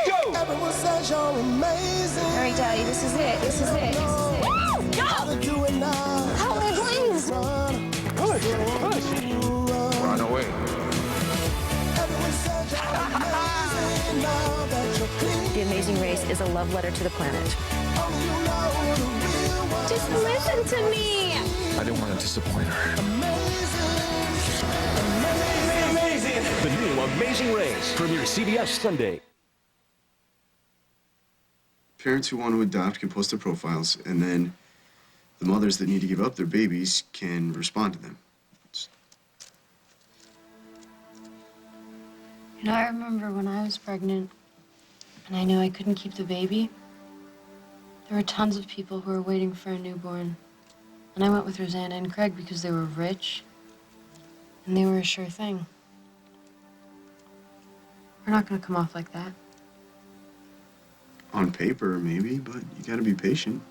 Go! Everyone says you're amazing. All right, Daddy, this is it. This is it. This is it. Go! How to do it now. Help me, please. Push. Run away. The Amazing Race is a love letter to the planet. Just listen to me. I didn't want to disappoint her. Amazing! The new Amazing Race premieres CBS Sunday. Parents who want to adopt can post their profiles, and then the mothers that need to give up their babies can respond to them. You know, I remember when I was pregnant and I knew I couldn't keep the baby, there were tons of people who were waiting for a newborn. And I went with Rosanna and Craig because they were rich and they were a sure thing. We're not going to come off like that. On paper, maybe, but you gotta be patient.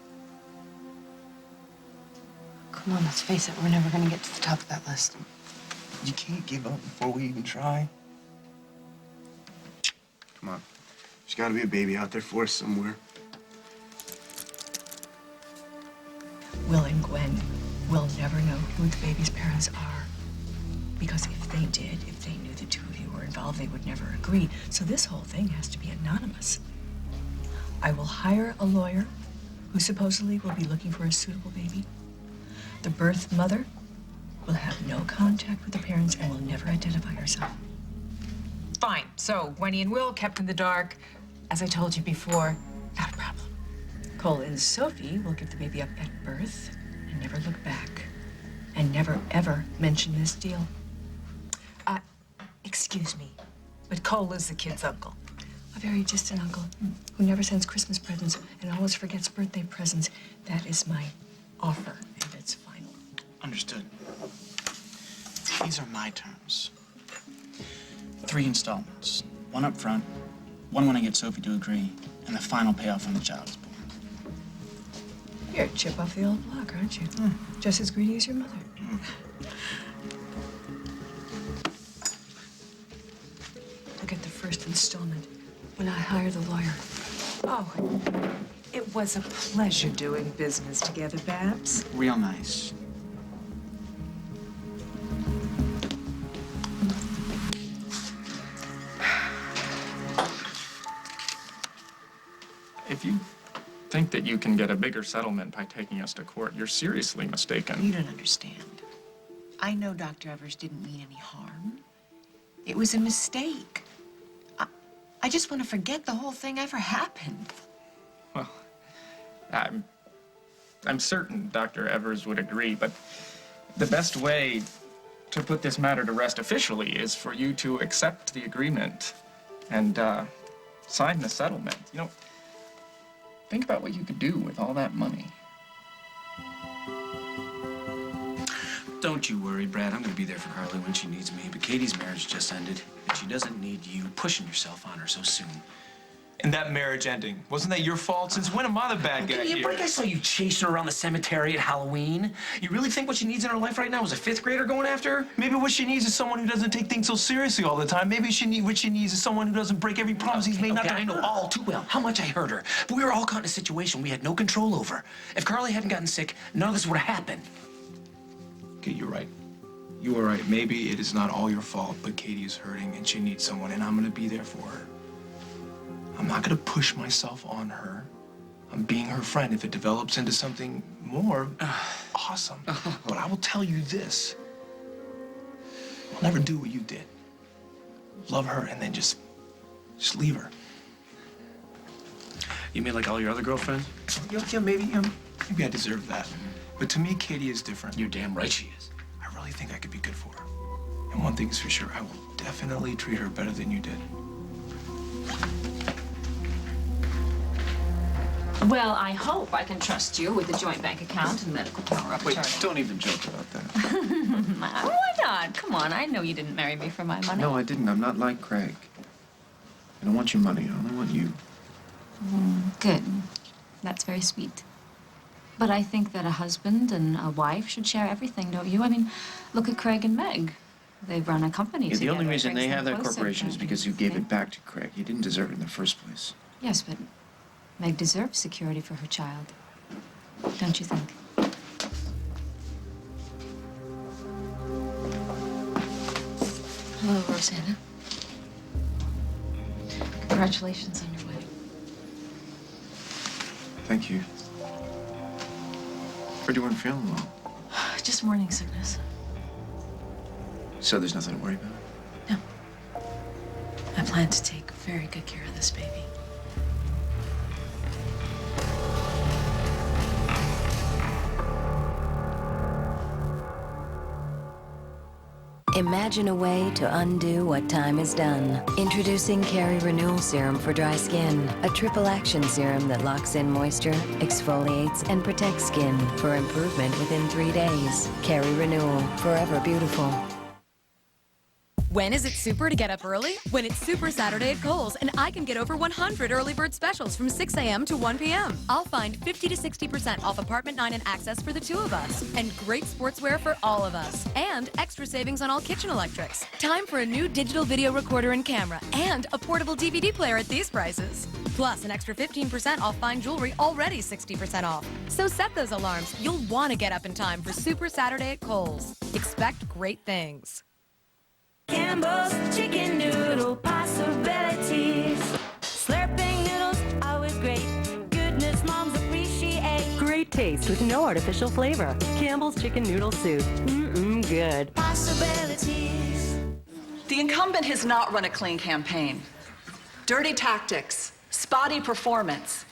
Come on, let's face it, we're never going to get to the top of that list. You can't give up before we even try. Come on. There's gotta be a baby out there for us somewhere. Will and Gwen will never know who the baby's parents are. Because if they did, if they knew the two of you were involved, they would never agree. So this whole thing has to be anonymous. I will hire a lawyer who supposedly will be looking for a suitable baby. The birth mother will have no contact with the parents and will never identify herself. Fine. So Gwenny and Will kept in the dark. As I told you before, not a problem. Cole and Sophie will give the baby up at birth and never look back. And never, ever mention this deal. Excuse me, but Cole is the kid's uncle. A very distant uncle who never sends Christmas presents and always forgets birthday presents. That is my offer, and it's final. Understood. These are my terms. 3 installments. 1 up front, 1 when I get Sophie to agree, and the final payoff when the child is born. You're a chip off the old block, aren't you? Just as greedy as your mother. I'll get the first installment when I hire the lawyer. Oh, it was a pleasure doing business together, Babs. Real nice. If you think that you can get a bigger settlement by taking us to court, you're seriously mistaken. You don't understand. I know Dr. Evers didn't mean any harm. It was a mistake. I just want to forget the whole thing ever happened. Well, I'm I'm certain Dr. Evers would agree, but the best way to put this matter to rest officially is for you to accept the agreement and sign the settlement. You know, think about what you could do with all that money. Don't you worry, Brad. I'm gonna be there for Carly when she needs me, but Katie's marriage just ended, and she doesn't need you pushing yourself on her so soon. And that marriage ending, wasn't that your fault? Since when am I the bad guy Give me a here? break. I saw you chasing her around the cemetery at Halloween. You really think what she needs in her life right now is a 5th grader going after her? Maybe what she needs is someone who doesn't take things so seriously all the time. Maybe what she needs is someone who doesn't break every promise he's made not to I know all too well how much I hurt her. But we were all caught in a situation we had no control over. If Carly hadn't gotten sick, none of this would have happened. Okay, you're right. You are right. Maybe it is not all your fault, but Katie is hurting and she needs someone, and I'm gonna be there for her. I'm not gonna push myself on her. I'm being her friend. If it develops into something more, awesome. But I will tell you this. I'll never do what you did. Love her and then just leave her. You mean like all your other girlfriends? Yeah, maybe I deserve that. But to me, Katie is different. You're damn right she is. I really think I could be good for her. And one thing is for sure, I will definitely treat her better than you did. Well, I hope I can trust you with the joint bank account and medical power of Wait, attorney. don't even joke about that. Why not? Come on, I know you didn't marry me for my money. No, I didn't. I'm not like Craig. I don't want your money. I only want you. Good. That's very sweet. But I think that a husband and a wife should share everything, don't you? I mean, look at Craig and Meg. They run a company Yeah, together. the only It reason brings they them have that closer, corporation is don't because you gave it back to Craig. He didn't deserve it in the first place. Yes, but Meg deserves security for her child. Don't you think? Hello, Rosanna. Congratulations on your wedding. Thank you. Heard you weren't feeling well. Just morning sickness. So there's nothing to worry about? I plan to take very good care of this baby. Imagine a way to undo what time has done. Introducing Carry Renewal Serum for dry skin. A triple action serum that locks in moisture, exfoliates, and protects skin for improvement within 3 days. Carry Renewal, forever beautiful. When is it super to get up early? When it's Super Saturday at Kohl's, and I can get over 100 early bird specials from 6 a.m. to 1 p.m. I'll find 50 to 60% off Apartment 9 and Access for the 2 of us, and great sportswear for all of us, and extra savings on all kitchen electrics. Time for a new digital video recorder and camera, and a portable DVD player at these prices. Plus, an extra 15% off fine jewelry, already 60% off. So set those alarms. You'll want to get up in time for Super Saturday at Kohl's. Expect great things. Campbell's chicken noodle possibilities. Slurping noodles, always great. Goodness moms appreciate. Great taste with no artificial flavor. Campbell's Chicken Noodle Soup. Good. Possibilities. The incumbent has not run a clean campaign. Dirty tactics, spotty performance.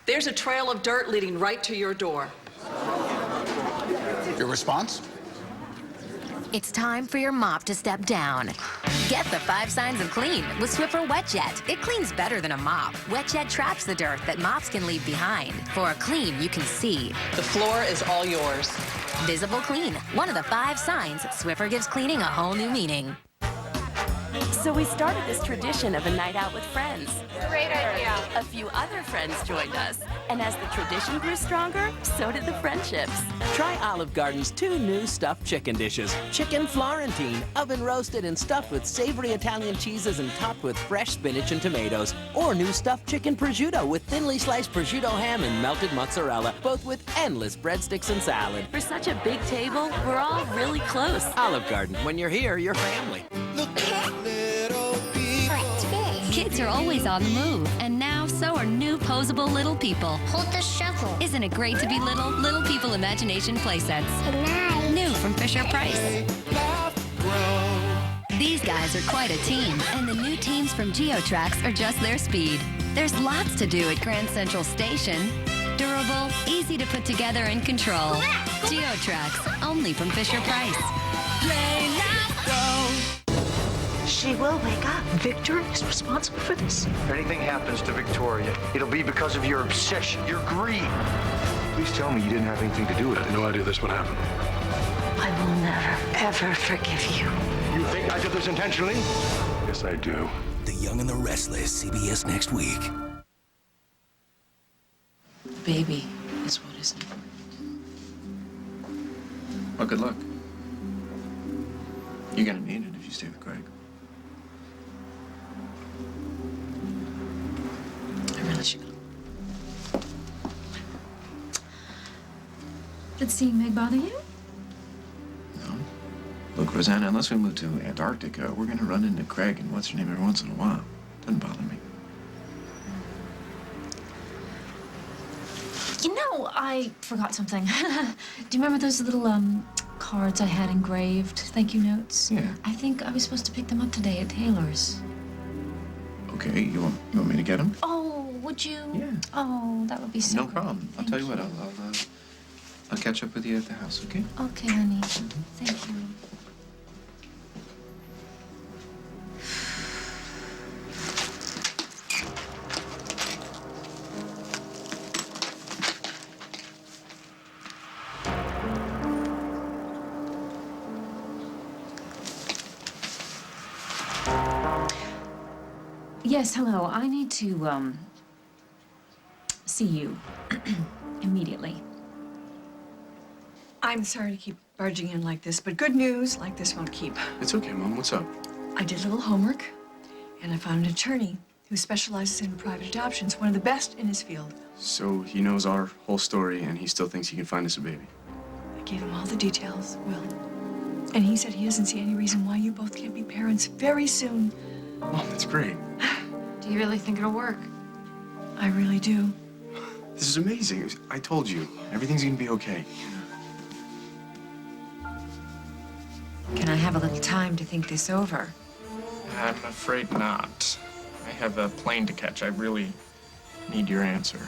There's a trail of dirt leading right to your door. Your response? It's time for your mop to step down. Get the 5 signs of clean with Swiffer WetJet. It cleans better than a mop. WetJet traps the dirt that mops can leave behind. For a clean you can see. The floor is all yours. Visible clean. One of the 5 signs Swiffer gives cleaning a whole new meaning. So we started this tradition of a night out with friends. Great idea. A few other friends joined us. And as the tradition grew stronger, so did the friendships. Try Olive Garden's 2 new stuffed chicken dishes. Chicken Florentine, oven roasted and stuffed with savory Italian cheeses and topped with fresh spinach and tomatoes. Or new stuffed chicken prosciutto with thinly sliced prosciutto ham and melted mozzarella, both with endless breadsticks and salad. For such a big table, we're all really close. Olive Garden, when you're here, you're family. Kids are always on the move, and now so are new posable little people. Hold the shovel. Isn't it great to be little? Little People Imagination Playsets. New from Fisher-Price. These guys are quite a team, and the new teams from GeoTrax are just their speed. There's lots to do at Grand Central Station. Durable, easy to put together and control. Geotrax, only from Fisher-Price. She will wake up. Victor is responsible for this. If anything happens to Victoria, it'll be because of your obsession, your greed. Please tell me you didn't have anything to do with it. No idea this would happen. I will never, ever forgive you. You think I did this intentionally? Yes, I do. The Young and the Restless, CBS next week. Baby is what is important. Well, good luck. You're gonna need it if you stay with Greg. I really should go. Did seeing Meg bother you? Look, Rosanna, unless we move to Antarctica, we're gonna run into Craig and what's her name every once in a while. Doesn't bother me. You know, I forgot something. Do you remember those little cards I had engraved? Thank you notes? Yeah. I think I was supposed to pick them up today at Taylor's. Okay, you want me to get them? Oh, would you? Yeah. Oh, that would be so No great. problem. I'll tell you what, I'll catch up with you at the house, okay? Okay, honey. Thank you. Yes, hello. I need to, see you immediately. I'm sorry to keep barging in like this, but good news like this won't keep. It's okay, Mom. What's up? I did a little homework, and I found an attorney who specializes in private adoptions, one of the best in his field. So he knows our whole story, and he still thinks he can find us a baby. I gave him all the details, Will. And he said he doesn't see any reason why you both can't be parents very soon. Mom, that's great. Do you really think it'll work? I really do. This is amazing. I told you, everything's gonna be okay. Can I have a little time to think this over? I'm afraid not. I have a plane to catch. I really need your answer.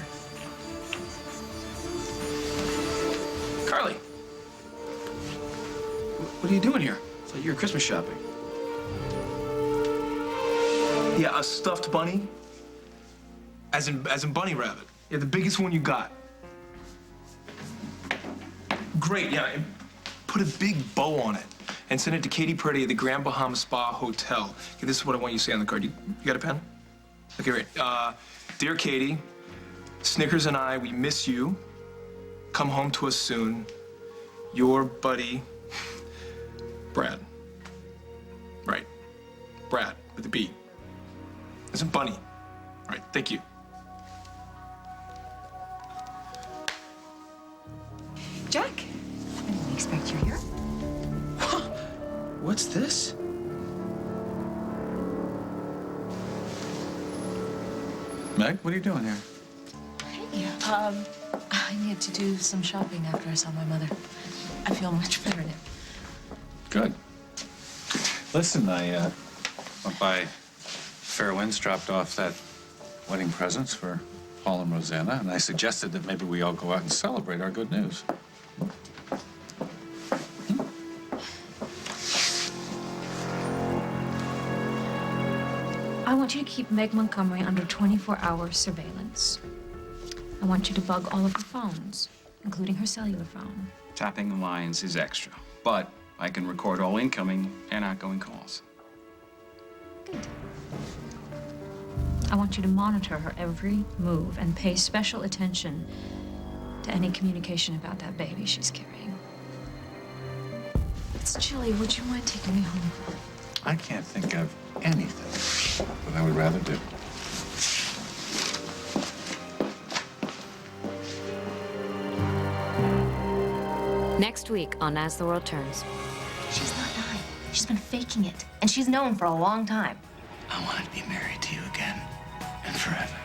Carly! What are you doing here? I thought you were Christmas shopping. Yeah, a stuffed bunny. As in bunny rabbit. Yeah, the biggest one you got. Great, yeah. And put a big bow on it and send it to Katie Purdy at the Grand Bahama Spa Hotel. Okay, this is what I want you to say on the card. You got a pen? Okay, great. Dear Katie, Snickers and I, we miss you. Come home to us soon. Your buddy, Brad. Right. Brad, with a B. As a bunny. All right, thank you. Jack, I didn't expect you here. What's this? Meg, what are you doing here? Hey, I need to do some shopping after I saw my mother. I feel much better now. Good. Listen, I went by Fairwinds, dropped off that wedding presents for Paul and Rosanna, and I suggested that maybe we all go out and celebrate our good news. I want you to keep Meg Montgomery under 24-hour surveillance. I want you to bug all of her phones, including her cellular phone. Tapping the lines is extra, but I can record all incoming and outgoing calls. Good. I want you to monitor her every move and pay special attention to any communication about that baby she's carrying. It's chilly. Would you mind taking me home? I can't think of anything that I would rather do. Next week on As the World Turns. She's not dying. She's been faking it. And she's known for a long time. I want to be married to you again and forever.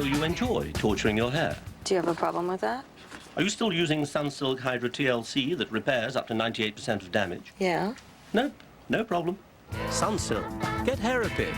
you enjoy torturing your hair. Do you have a problem with that? Are you still using Sunsilk Hydra TLC that repairs up to 98% of damage? Yeah. Nope, no problem. Sunsilk. Get hair repair.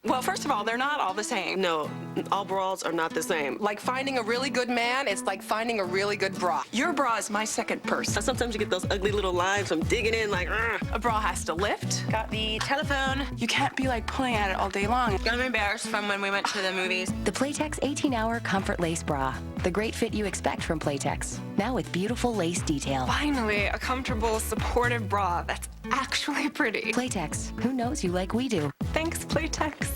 Well, first of all, they're not all the same. No, all bras are not the same. Like finding a really good man, it's like finding a really good bra. Your bra is my second purse. Sometimes you get those ugly little lines from digging in like, A bra has to lift. Got the telephone. You can't be like pulling at it all day long. I'm embarrassed from when we went to the movies. The Playtex 18-Hour Comfort Lace Bra. The great fit you expect from Playtex. Now with beautiful lace detail. Finally, a comfortable, supportive bra that's actually pretty. Playtex. Who knows you like we do? Thanks, Playtex.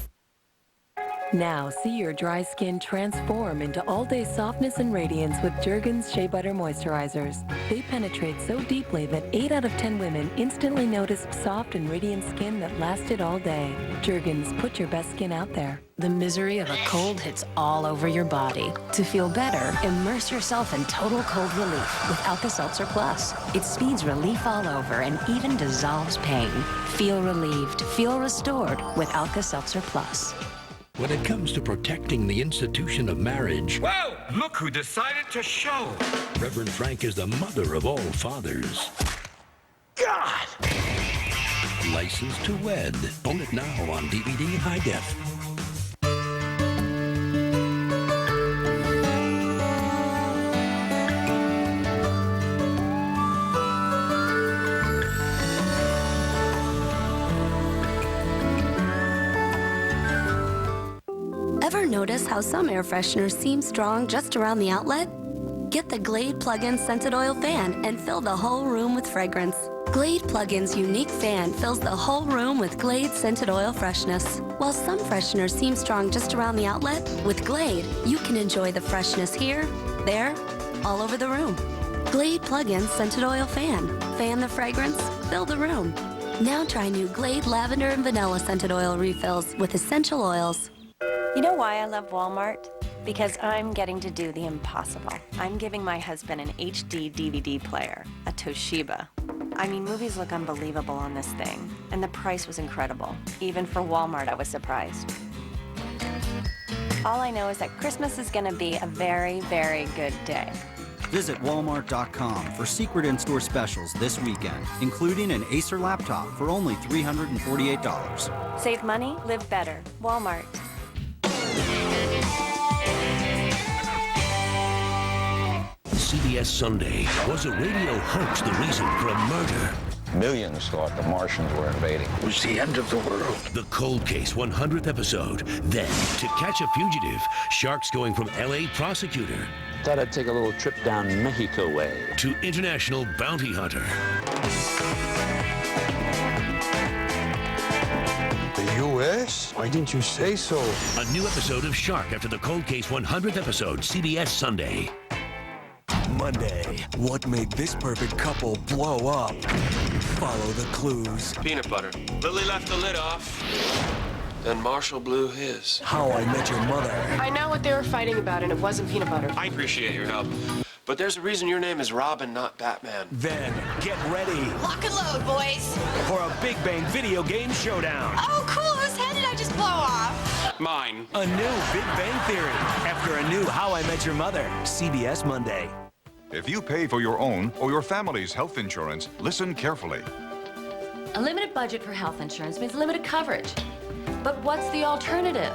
Now see your dry skin transform into all-day softness and radiance with Jergens Shea Butter Moisturizers. They penetrate so deeply that 8 out of 10 women instantly noticed soft and radiant skin that lasted all day. Jergens, put your best skin out there. The misery of a cold hits all over your body. To feel better, immerse yourself in total cold relief with Alka-Seltzer Plus. It speeds relief all over and even dissolves pain. Feel relieved, feel restored with Alka-Seltzer Plus. When it comes to protecting the institution of marriage, whoa! Look who decided to show! Reverend Frank is the mother of all fathers. God! License to Wed. Own it now on DVD High Def. Ever notice how some air fresheners seem strong just around the outlet? Get the Glade Plug-in Scented Oil Fan and fill the whole room with fragrance. Glade Plug-in's unique fan fills the whole room with Glade Scented Oil freshness. While some fresheners seem strong just around the outlet, with Glade, you can enjoy the freshness here, there, all over the room. Glade Plug-in Scented Oil Fan. Fan the fragrance, fill the room. Now try new Glade Lavender and Vanilla Scented Oil refills with essential oils. You know why I love Walmart? Because I'm getting to do the impossible. I'm giving my husband an HD DVD player, a Toshiba. I mean, movies look unbelievable on this thing, and the price was incredible. Even for Walmart, I was surprised. All I know is that Christmas is gonna be a very, very good day. Visit Walmart.com for secret in-store specials this weekend, including an Acer laptop for only $348. Save money, live better. Walmart. CBS Sunday. Was a radio hoax the reason for a murder? Millions thought the Martians were invading. It was the end of the world. The Cold Case 100th episode. Then, to catch a fugitive, sharks going from L.A. prosecutor. Thought I'd take a little trip down Mexico way. To international bounty hunter. The U.S.? Why didn't you say so? A new episode of Shark after the Cold Case 100th episode, CBS Sunday. Monday, what made this perfect couple blow up? Follow the clues. Peanut butter. Lily left the lid off. Then Marshall blew his. How I Met Your Mother. I know what they were fighting about, and it wasn't peanut butter. I appreciate your help. But there's a reason your name is Robin, not Batman. Then, get ready. Lock and load, boys. For a Big Bang video game showdown. Oh, cool. Whose head did I just blow off? Mine. A new Big Bang Theory. After a new How I Met Your Mother. CBS Monday. If you pay for your own or your family's health insurance, listen carefully. A limited budget for health insurance means limited coverage. But what's the alternative?